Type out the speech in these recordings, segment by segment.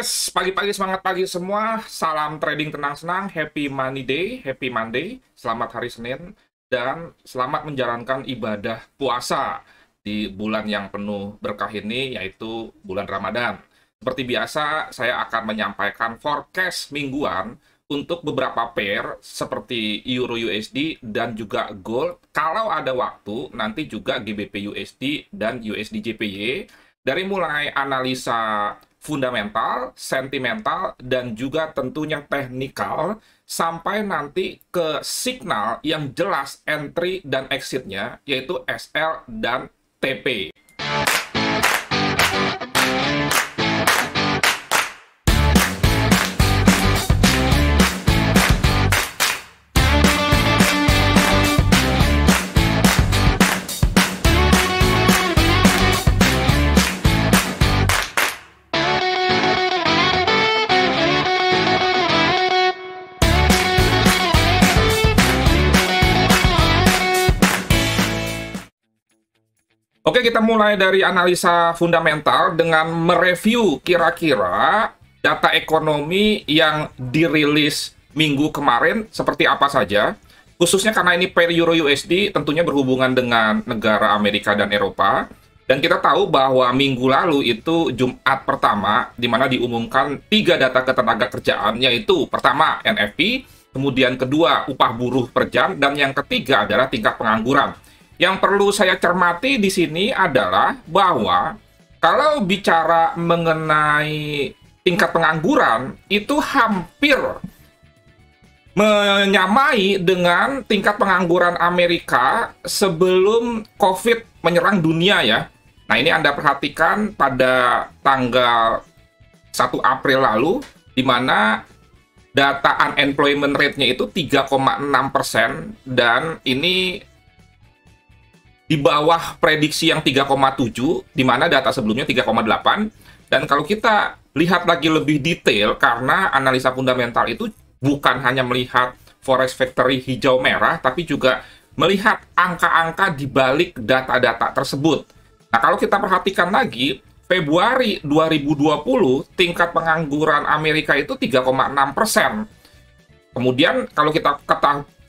Yes, pagi-pagi semangat pagi semua. Salam trading tenang senang. Happy Money Day, Happy Monday. Selamat hari Senin dan selamat menjalankan ibadah puasa di bulan yang penuh berkah ini, yaitu bulan Ramadan. Seperti biasa, saya akan menyampaikan forecast mingguan untuk beberapa pair seperti Euro USD dan juga Gold. Kalau ada waktu, nanti juga GBP USD dan USD JPY. Dari mulai analisa fundamental, sentimental, dan juga tentunya teknikal, sampai nanti ke signal yang jelas entry dan exit-nya, yaitu SL dan TP. Oke, kita mulai dari analisa fundamental dengan mereview kira-kira data ekonomi yang dirilis minggu kemarin seperti apa saja. Khususnya karena ini pair Euro USD tentunya berhubungan dengan negara Amerika dan Eropa. Dan kita tahu bahwa minggu lalu itu Jumat pertama, di mana diumumkan 3 data ketenagakerjaan, yaitu pertama NFP, kemudian kedua upah buruh per jam, dan yang ketiga adalah tingkat pengangguran. Yang perlu saya cermati di sini adalah bahwa kalau bicara mengenai tingkat pengangguran, itu hampir menyamai dengan tingkat pengangguran Amerika sebelum COVID menyerang dunia ya. Nah, ini Anda perhatikan pada tanggal 1 April lalu, di mana data unemployment rate-nya itu 3,6%, dan ini di bawah prediksi yang 3,7, di mana data sebelumnya 3,8. Dan kalau kita lihat lagi lebih detail, karena analisa fundamental itu bukan hanya melihat forex factory hijau merah, tapi juga melihat angka-angka di balik data-data tersebut. Nah, kalau kita perhatikan lagi, Februari 2020, tingkat pengangguran Amerika itu 3,6%. Kemudian kalau kita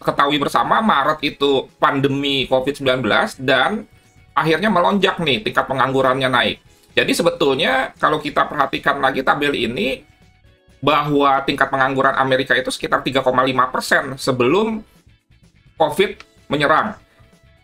ketahui bersama, Maret itu pandemi COVID-19, dan akhirnya melonjak nih, tingkat penganggurannya naik. Jadi sebetulnya kalau kita perhatikan lagi tabel ini, bahwa tingkat pengangguran Amerika itu sekitar 3,5% sebelum COVID menyerang.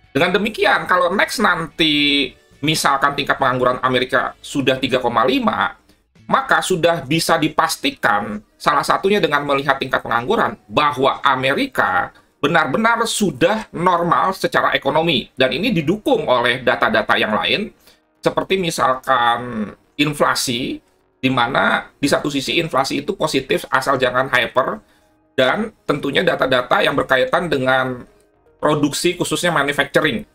Dengan demikian, kalau next nanti misalkan tingkat pengangguran Amerika sudah 3,5, maka sudah bisa dipastikan, salah satunya dengan melihat tingkat pengangguran, bahwa Amerika benar-benar sudah normal secara ekonomi. Dan ini didukung oleh data-data yang lain, seperti misalkan inflasi, di mana di satu sisi inflasi itu positif asal jangan hyper, dan tentunya data-data yang berkaitan dengan produksi khususnya manufacturing.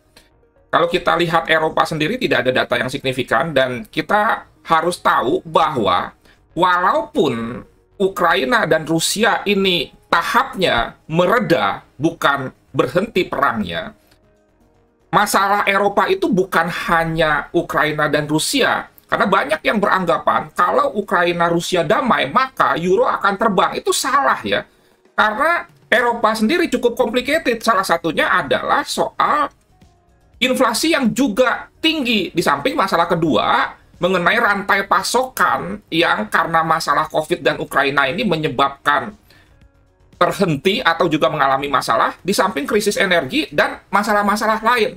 Kalau kita lihat Eropa sendiri tidak ada data yang signifikan, dan kita harus tahu bahwa walaupun Ukraina dan Rusia ini tahapnya mereda, bukan berhenti perangnya, masalah Eropa itu bukan hanya Ukraina dan Rusia. Karena banyak yang beranggapan kalau Ukraina-Rusia damai, maka euro akan terbang. Itu salah ya. Karena Eropa sendiri cukup complicated. Salah satunya adalah soal inflasi yang juga tinggi. Di samping masalah kedua, mengenai rantai pasokan yang karena masalah COVID dan Ukraina ini menyebabkan terhenti atau juga mengalami masalah, di samping krisis energi dan masalah-masalah lain.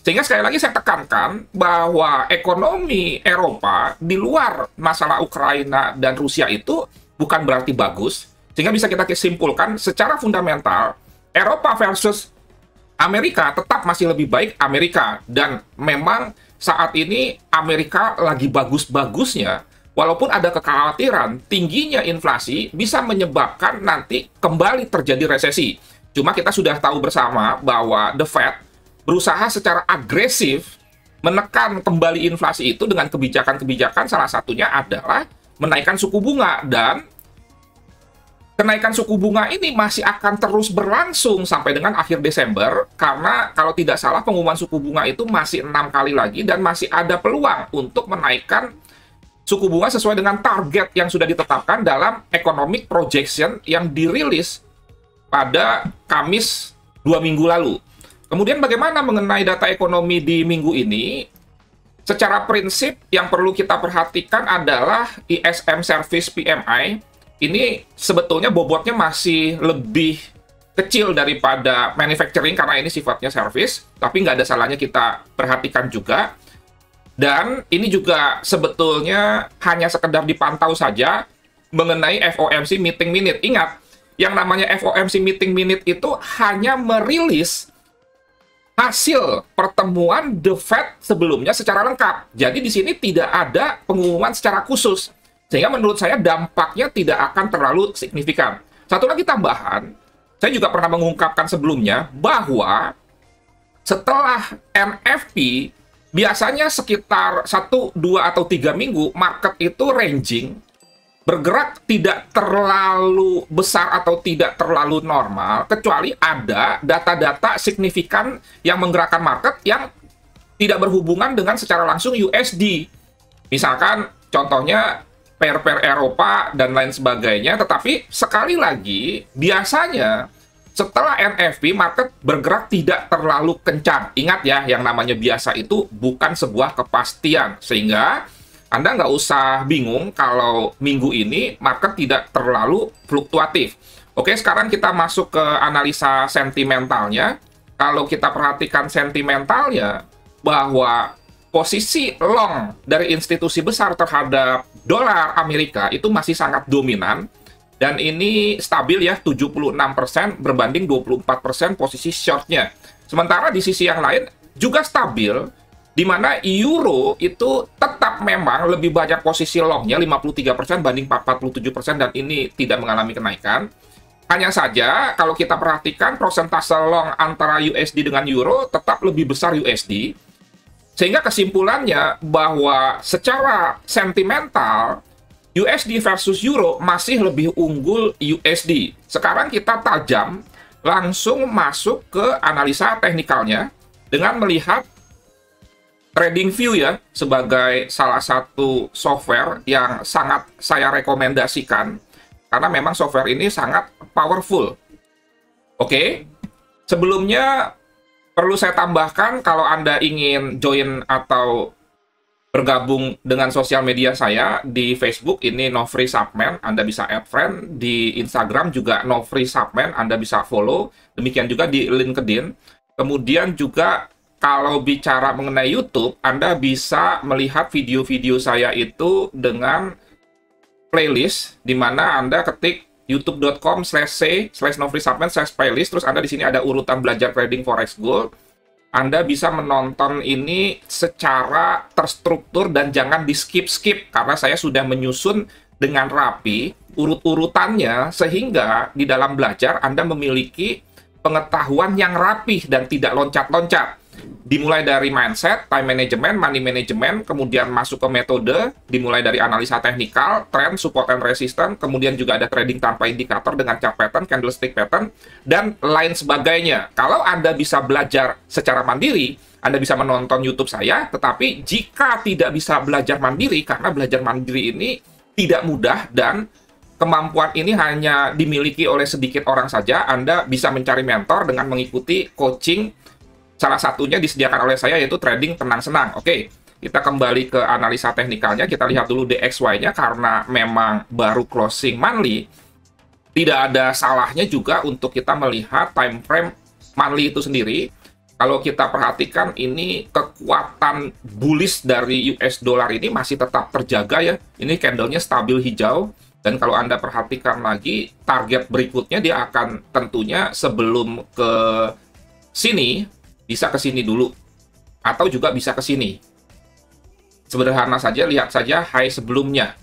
Sehingga sekali lagi saya tekankan bahwa ekonomi Eropa di luar masalah Ukraina dan Rusia itu bukan berarti bagus. Sehingga bisa kita simpulkan secara fundamental, Eropa versus Amerika tetap masih lebih baik Amerika. Dan memang saat ini Amerika lagi bagus-bagusnya, walaupun ada kekhawatiran tingginya inflasi bisa menyebabkan nanti kembali terjadi resesi. Cuma kita sudah tahu bersama bahwa The Fed berusaha secara agresif menekan kembali inflasi itu dengan kebijakan-kebijakan, salah satunya adalah menaikkan suku bunga. Dan kenaikan suku bunga ini masih akan terus berlangsung sampai dengan akhir Desember, karena kalau tidak salah pengumuman suku bunga itu masih 6 kali lagi, dan masih ada peluang untuk menaikkan suku bunga sesuai dengan target yang sudah ditetapkan dalam economic projection yang dirilis pada Kamis 2 minggu lalu. Kemudian bagaimana mengenai data ekonomi di minggu ini? Secara prinsip yang perlu kita perhatikan adalah ISM Service PMI. Ini sebetulnya bobotnya masih lebih kecil daripada manufacturing karena ini sifatnya service, tapi nggak ada salahnya kita perhatikan juga. Dan ini juga sebetulnya hanya sekedar dipantau saja mengenai FOMC meeting minute. Ingat, yang namanya FOMC meeting minute itu hanya merilis hasil pertemuan The Fed sebelumnya secara lengkap. Jadi di sini tidak ada pengumuman secara khusus. Sehingga menurut saya dampaknya tidak akan terlalu signifikan. Satu lagi tambahan, saya juga pernah mengungkapkan sebelumnya bahwa setelah NFP, biasanya sekitar 1, 2, atau 3 minggu, market itu ranging, bergerak tidak terlalu besar atau tidak terlalu normal, kecuali ada data-data signifikan yang menggerakkan market yang tidak berhubungan dengan secara langsung USD. Misalkan contohnya pair-pair Eropa dan lain sebagainya, tetapi sekali lagi biasanya setelah NFP market bergerak tidak terlalu kencang. Ingat ya, yang namanya biasa itu bukan sebuah kepastian, sehingga Anda nggak usah bingung kalau minggu ini market tidak terlalu fluktuatif. Oke, sekarang kita masuk ke analisa sentimentalnya. Kalau kita perhatikan sentimentalnya, bahwa posisi long dari institusi besar terhadap dolar Amerika itu masih sangat dominan. Dan ini stabil ya, 76% berbanding 24% posisi shortnya. Sementara di sisi yang lain juga stabil, di mana euro itu tetap memang lebih banyak posisi longnya 53% banding 47%, dan ini tidak mengalami kenaikan. Hanya saja kalau kita perhatikan persentase long antara USD dengan euro tetap lebih besar USD. Sehingga kesimpulannya bahwa secara sentimental USD versus euro masih lebih unggul USD. Sekarang kita tajam langsung masuk ke analisa teknikalnya dengan melihat TradingView ya, sebagai salah satu software yang sangat saya rekomendasikan, karena memang software ini sangat powerful. Oke, sebelumnya perlu saya tambahkan, kalau Anda ingin join atau bergabung dengan sosial media saya di Facebook, ini Nofri Subman, Anda bisa add friend. Di Instagram juga Nofri Subman, Anda bisa follow. Demikian juga di LinkedIn. Kemudian juga kalau bicara mengenai YouTube, Anda bisa melihat video-video saya itu dengan playlist, di mana Anda ketik youtube.com/c/nofrisubman/playlist, terus Anda di sini ada urutan belajar trading forex gold. Anda bisa menonton ini secara terstruktur dan jangan di skip-skip, karena saya sudah menyusun dengan rapi urut-urutannya, sehingga di dalam belajar Anda memiliki pengetahuan yang rapih dan tidak loncat-loncat. Dimulai dari mindset, time management, money management, kemudian masuk ke metode, dimulai dari analisa teknikal, trend, support and resistance, kemudian juga ada trading tanpa indikator dengan chart pattern, candlestick pattern, dan lain sebagainya. Kalau Anda bisa belajar secara mandiri, Anda bisa menonton YouTube saya, tetapi jika tidak bisa belajar mandiri, karena belajar mandiri ini tidak mudah dan kemampuan ini hanya dimiliki oleh sedikit orang saja, Anda bisa mencari mentor dengan mengikuti coaching. Salah satunya disediakan oleh saya, yaitu trading tenang senang. Oke, kita kembali ke analisa teknikalnya. Kita lihat dulu DXY-nya, karena memang baru closing monthly. Tidak ada salahnya juga untuk kita melihat time frame monthly itu sendiri. Kalau kita perhatikan, ini kekuatan bullish dari US dollar ini masih tetap terjaga ya. Ini candlenya stabil hijau. Dan kalau Anda perhatikan lagi, target berikutnya dia akan tentunya sebelum ke sini, bisa ke sini dulu, atau juga bisa ke sini. Sederhana saja, lihat saja high sebelumnya.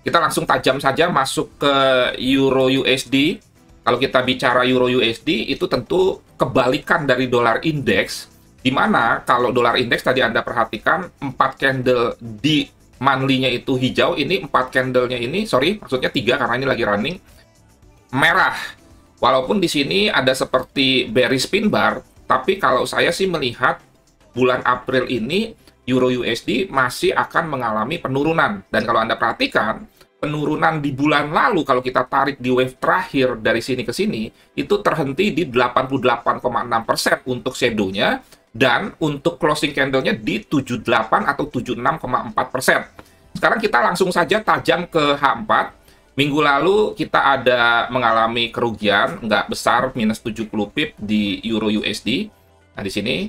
Kita langsung tajam saja masuk ke Euro USD. Kalau kita bicara Euro USD, itu tentu kebalikan dari dolar indeks, di mana kalau dolar indeks tadi Anda perhatikan, 4 candle di monthly-nya itu hijau, ini 4 candle-nya ini, sorry, maksudnya 3 karena ini lagi running, merah. Walaupun di sini ada seperti bearish pin bar, tapi kalau saya sih melihat bulan April ini Euro USD masih akan mengalami penurunan. Dan kalau Anda perhatikan, penurunan di bulan lalu kalau kita tarik di wave terakhir dari sini ke sini, itu terhenti di 88,6% untuk shadow-nya, dan untuk closing candle-nya di 78 atau 76,4%. Sekarang kita langsung saja tajam ke H4. Minggu lalu kita ada mengalami kerugian, nggak besar, minus 70 pip di Euro USD. Nah, di sini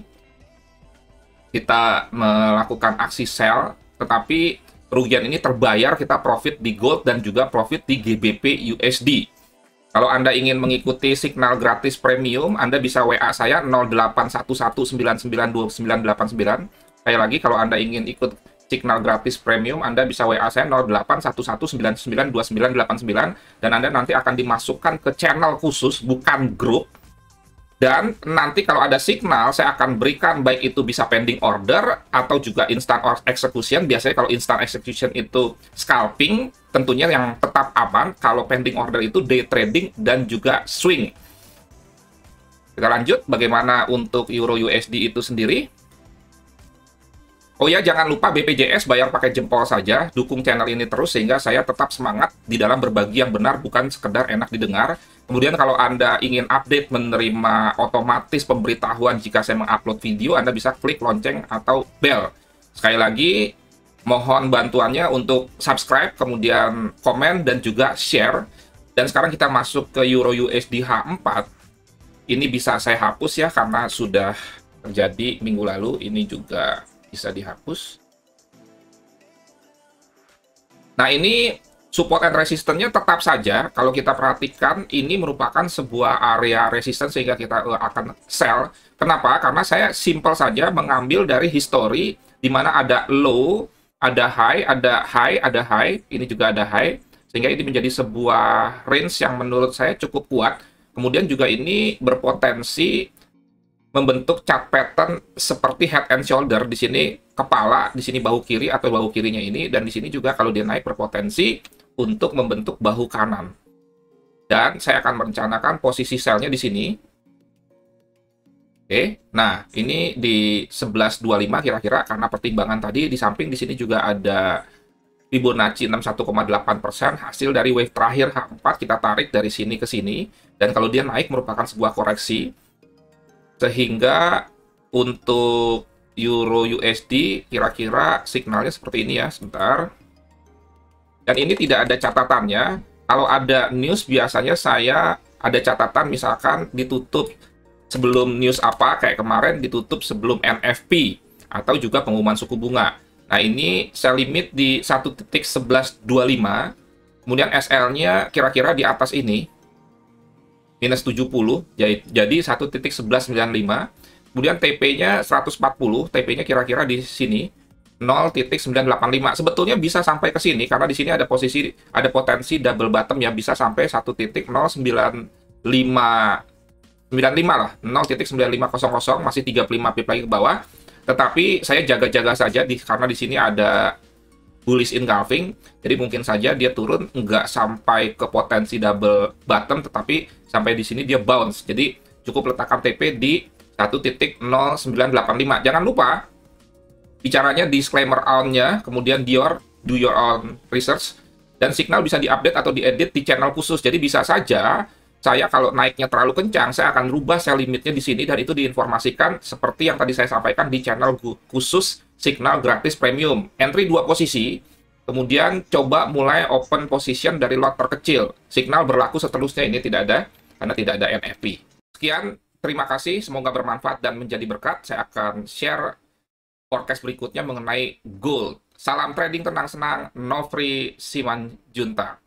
kita melakukan aksi sell, tetapi kerugian ini terbayar, kita profit di gold dan juga profit di GBP USD. Kalau Anda ingin mengikuti signal gratis premium, Anda bisa WA saya 0811992989. Sekali lagi, kalau Anda ingin ikut signal gratis premium, Anda bisa WA saya 0811992989, dan Anda nanti akan dimasukkan ke channel khusus, bukan grup. Dan nanti kalau ada signal, saya akan berikan, baik itu bisa pending order atau juga instant execution. Biasanya kalau instant execution itu scalping, tentunya yang tetap aman. Kalau pending order itu day trading dan juga swing. Kita lanjut, bagaimana untuk Euro USD itu sendiri. Oh ya, jangan lupa BPJS bayar pakai jempol saja, dukung channel ini terus sehingga saya tetap semangat di dalam berbagi yang benar, bukan sekedar enak didengar. Kemudian kalau Anda ingin update, menerima otomatis pemberitahuan jika saya mengupload video, Anda bisa klik lonceng atau bell. Sekali lagi, mohon bantuannya untuk subscribe, kemudian komen, dan juga share. Dan sekarang kita masuk ke Euro USD H4. Ini bisa saya hapus ya, karena sudah terjadi minggu lalu. Ini juga bisa dihapus. Nah, ini support and resistance-nya tetap saja. Kalau kita perhatikan, ini merupakan sebuah area resistance sehingga kita akan sell. Kenapa? Karena saya simple saja mengambil dari history, di mana ada low, ada high, ada high, ada high. Ini juga ada high. Sehingga ini menjadi sebuah range yang menurut saya cukup kuat. Kemudian juga ini berpotensi membentuk chart pattern seperti head and shoulder. Di sini kepala, di sini bahu kiri atau bahu kirinya ini, dan di sini juga kalau dia naik berpotensi untuk membentuk bahu kanan. Dan saya akan merencanakan posisi sell-nya di sini. Oke, nah ini di 11.25 kira-kira, karena pertimbangan tadi. Di samping di sini juga ada Fibonacci 61,8%, hasil dari wave terakhir H4 kita tarik dari sini ke sini. Dan kalau dia naik merupakan sebuah koreksi. Sehingga untuk Euro USD kira-kira signalnya seperti ini ya, sebentar. Dan ini tidak ada catatannya. Kalau ada news biasanya saya ada catatan, misalkan ditutup sebelum news apa, kayak kemarin ditutup sebelum NFP atau juga pengumuman suku bunga. Nah, ini sell limit di 1.1125, kemudian SL-nya kira-kira di atas ini, minus 70, jadi 1.1195, kemudian TP-nya 140, TP-nya kira-kira di sini, 0.985. Sebetulnya bisa sampai ke sini, karena di sini ada posisi, ada potensi double bottom yang bisa sampai 1.09595 lah, 0.9500, masih 35 pip lagi ke bawah. Tetapi saya jaga-jaga saja, karena di sini ada bullish engulfing, jadi mungkin saja dia turun nggak sampai ke potensi double bottom, tetapi sampai di sini dia bounce. Jadi cukup letakkan TP di 1.0985. Jangan lupa bicaranya disclaimer on-nya, kemudian do your own research, dan signal bisa diupdate atau diedit di channel khusus. Jadi bisa saja saya kalau naiknya terlalu kencang, saya akan rubah sell limitnya di sini, dan itu diinformasikan seperti yang tadi saya sampaikan di channel khusus signal gratis premium. Entry 2 posisi, kemudian coba mulai open position dari lot terkecil. Signal berlaku seterusnya, ini tidak ada, karena tidak ada NFP. Sekian, terima kasih, semoga bermanfaat dan menjadi berkat. Saya akan share forecast berikutnya mengenai gold. Salam trading tenang senang, Nofri Simanjuntak.